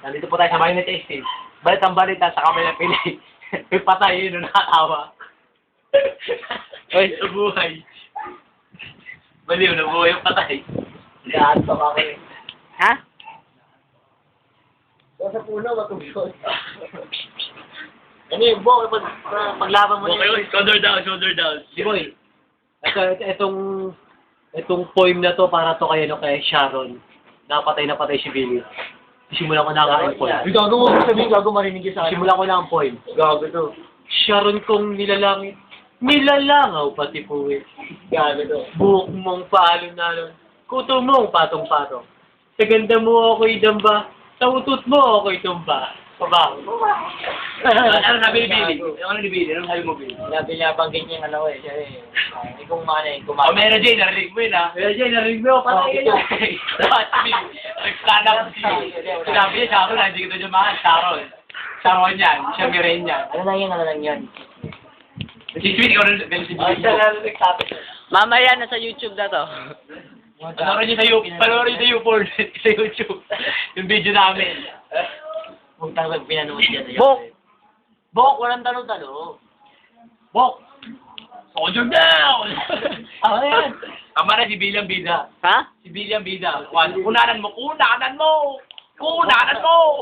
Nandito po tayo sa Marinette Estate. Balit ang balita sa kamay ng Pili. May patay yun, nakakawa. Uy. Nabuhay. Baliw, nabuhay yung patay. Lahat pa kami. Ha? Sa puno, matugod. Ano yung buhok, paglaban mo Okay, shoulder down, shoulder down. Si Boy, itong poem na to para to kay Sharon. Napatay na patay si Billy. Simulan ko na ang aking poem. Gago mo sabihin, gago marinig sa Simulan ko na ang poem. Gago to. Sharon kong nilalangit, nilalangaw pati puwit. Gago to. Buhok mong paalon-alon, kuto mong patong-patong. Sa ganda mo ako'y damba, sa utot mo ako'y tumba. Pabaho. Ano sabi ni Billy? Ano ni Billy? Ano sabi mo, Billy? Sabi niya, banggit niya ano eh, siya eh. Kung mana Oh, Mera J, narinig mo yun, ha? Kaya dyan, narinig mo, patay ka na. Nagkanak sinabi niya, Sharon, hindi kita dyan mahal. Sharon. Sharon yan. Siya Miren yan. Ano lang yan. Si Sweet, ikaw rin si Billy. Mamaya nasa YouTube na to. Panoorin niyo sa YouTube. Panoorin niyo sa YouTube. Yung video namin. Huwag tayo pinanood yan. Bok! Bok, walang tanong-tanong. Bok! Soldier down! Ano yan? Tama na si Billy ang bida. Ha? Si Billy ang bida. Kunanan mo! Kunanan mo! Kunanan mo!